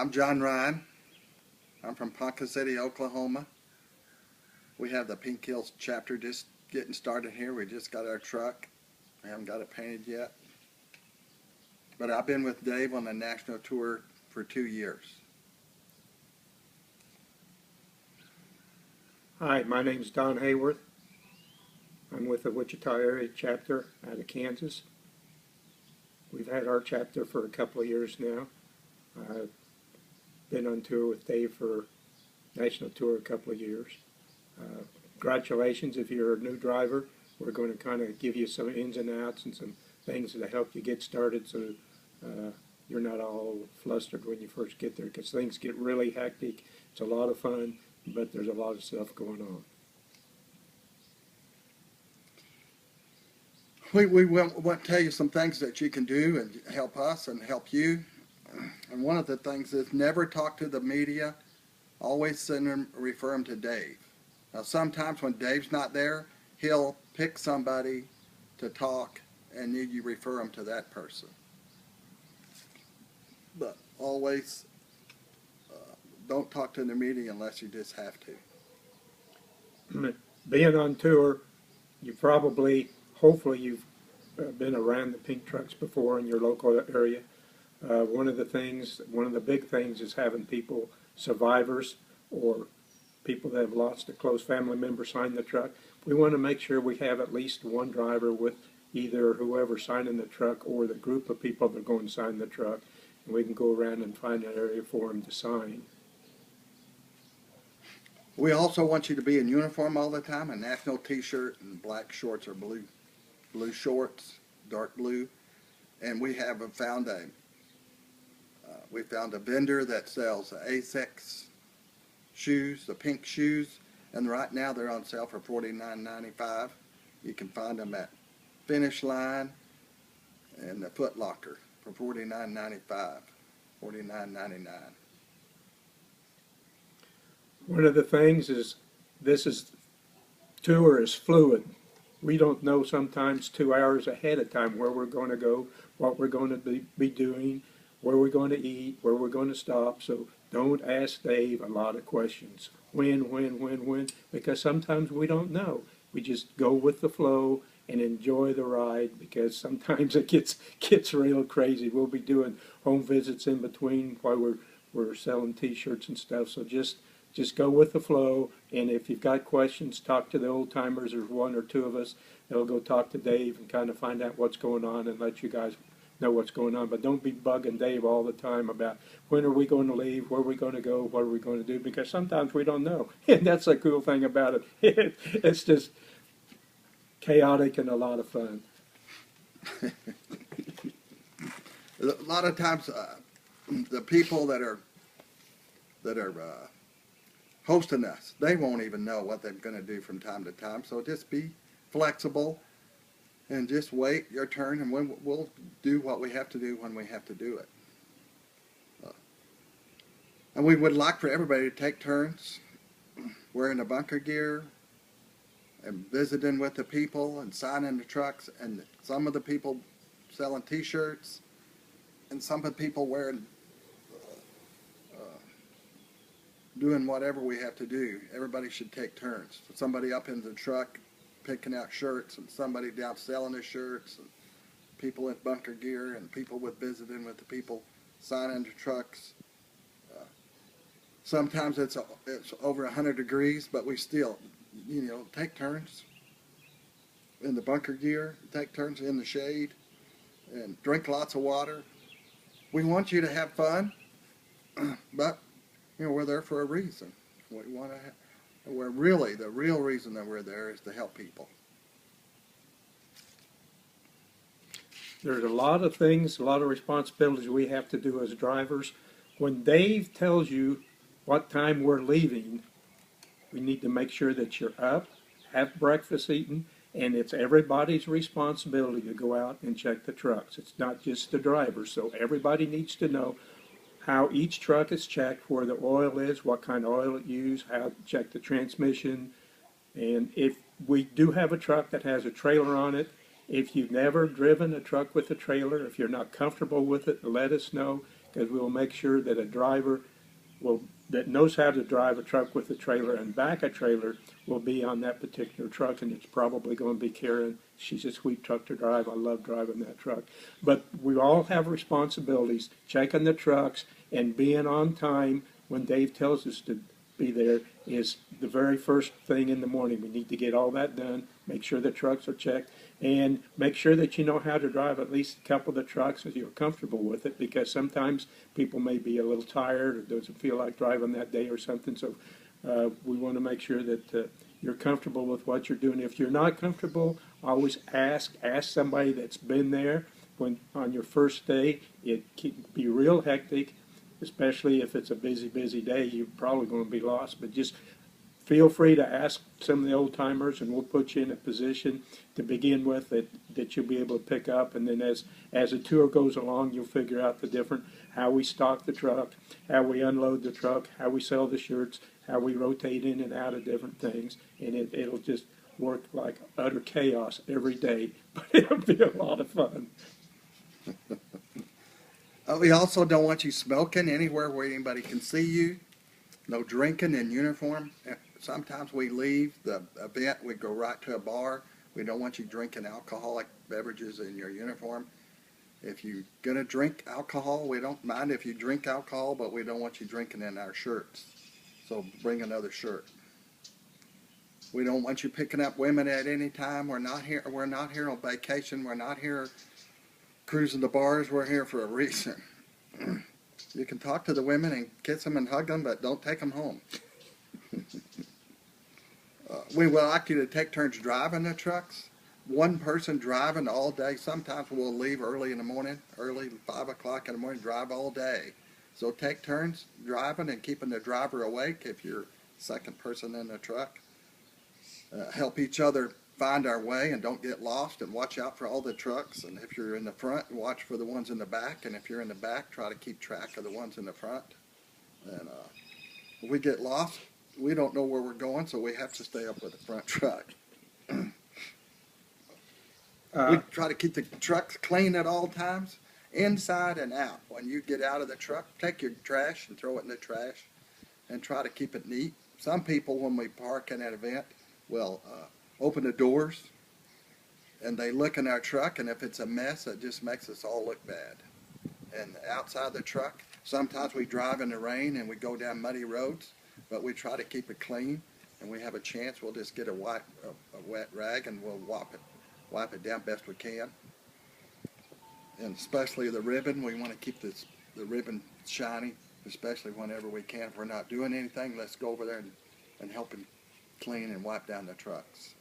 I'm John Ryan. I'm from Ponca City, Oklahoma. We have the Pink Hills chapter just getting started here. We just got our truck. We haven't got it painted yet. But I've been with Dave on the national tour for 2 years. Hi, my name is Don Hayworth. I'm with the Wichita area chapter out of Kansas. We've had our chapter for a couple of years now. I've been on tour with Dave for national tour a couple of years. Congratulations if you're a new driver. We're going to kind of give you some ins and outs and some things to help you get started so you're not all flustered when you first get there, because things get really hectic. It's a lot of fun, but there's a lot of stuff going on. We want to tell you some things that you can do and help us and help you. And one of the things is never talk to the media. Always send them, refer them to Dave. Now sometimes when Dave's not there, he'll pick somebody to talk and you refer them to that person. But always don't talk to the media unless you just have to. Being on tour, you probably, hopefully you've been around the pink trucks before in your local area. One of the big things is having people, survivors or people that have lost a close family member, sign the truck. We want to make sure we have at least one driver with either whoever signing the truck or the group of people that are going to sign the truck, and we can go around and find an area for them to sign. We also want you to be in uniform all the time, a national t-shirt and black shorts or blue shorts, dark blue. And we have found a vendor that sells Asics shoes, the pink shoes, and right now they're on sale for $49.95. You can find them at Finish Line and the Foot Locker for $49.95, $49.99. One of the things is tour is fluid. We don't know sometimes 2 hours ahead of time where we're going to go, what we're going to be doing, where we're going to eat, where we're going to stop. So don't ask Dave a lot of questions. When, because sometimes we don't know. We just go with the flow and enjoy the ride, because sometimes it gets real crazy. We'll be doing home visits in between while we're selling t-shirts and stuff. So just go with the flow, and if you've got questions, talk to the old-timers. There's one or two of us that'll go talk to Dave and kind of find out what's going on and let you guys know what's going on. But don't be bugging Dave all the time about when are we going to leave, where are we going to go, what are we going to do, because sometimes we don't know. And that's the cool thing about it. It's just chaotic and a lot of fun. A lot of times the people that are hosting us, they won't even know what they're going to do from time to time. So just be flexible and just wait your turn, and we'll do what we have to do when we have to do it. And we would like for everybody to take turns wearing the bunker gear and visiting with the people and signing the trucks, and some of the people selling t-shirts and some of the people wearing doing whatever we have to do. Everybody should take turns. Somebody up in the truck picking out shirts, and somebody down selling the shirts, and people in bunker gear, and people with visiting with the people signing the trucks. Sometimes it's over 100 degrees, but we still, take turns in the bunker gear, take turns in the shade, and drink lots of water. We want you to have fun, but we're there for a reason. The real reason that we're there is to help people. There's a lot of things, a lot of responsibilities we have to do as drivers. When Dave tells you what time we're leaving, we need to make sure that you're up, have breakfast eaten, and it's everybody's responsibility to go out and check the trucks. It's not just the driver. So everybody needs to know how each truck is checked, where the oil is, what kind of oil it used, how to check the transmission. And if we do have a truck that has a trailer on it, if you've never driven a truck with a trailer, if you're not comfortable with it, let us know. because we will make sure that a driver that knows how to drive a truck with a trailer and back a trailer will be on that particular truck, and it's probably going to be Karen. She's a sweet truck to drive. I love driving that truck. But we all have responsibilities, checking the trucks and being on time when Dave tells us to be there is the very first thing in the morning. We need to get all that done, make sure the trucks are checked, and make sure that you know how to drive at least a couple of the trucks and you're comfortable with it, because sometimes people may be a little tired or doesn't feel like driving that day or something. So we want to make sure that you're comfortable with what you're doing. If you're not comfortable, always ask somebody that's been there. When on your first day, it can be real hectic, especially if it's a busy day. You're probably going to be lost, but just feel free to ask some of the old timers, and we'll put you in a position to begin with that you'll be able to pick up. And then as the tour goes along, you'll figure out the different, how we stock the truck, how we unload the truck, how we sell the shirts, how we rotate in and out of different things. And it'll just work like utter chaos every day, but it'll be a lot of fun. We also don't want you smoking anywhere where anybody can see you. No drinking in uniform. Sometimes we leave the event, we go right to a bar. We don't want you drinking alcoholic beverages in your uniform. If you're going to drink alcohol, we don't mind if you drink alcohol, but we don't want you drinking in our shirts. So bring another shirt. We don't want you picking up women at any time. We're not here on vacation. We're not here cruising the bars. We're here for a reason. You can talk to the women and kiss them and hug them, but don't take them home. We would like you to take turns driving the trucks. One person driving all day. Sometimes we'll leave early in the morning, early 5 o'clock in the morning, drive all day. So take turns driving and keeping the driver awake if you're second person in the truck. Help each other find our way and don't get lost, and watch out for all the trucks. And if you're in the front, watch for the ones in the back. And if you're in the back, try to keep track of the ones in the front. And if we get lost, we don't know where we're going, so we have to stay up with the front truck. We try to keep the trucks clean at all times, inside and out. When you get out of the truck, take your trash and throw it in the trash and try to keep it neat. Some people, when we park in an event, will open the doors and they look in our truck, and if it's a mess, it just makes us all look bad. And outside the truck, sometimes we drive in the rain and we go down muddy roads, but we try to keep it clean. And we have a chance, we'll just get a wet rag and we'll wipe it down best we can. And especially the ribbon, we want to keep the ribbon shiny, especially whenever we can. If we're not doing anything, let's go over there and help him clean and wipe down the trucks.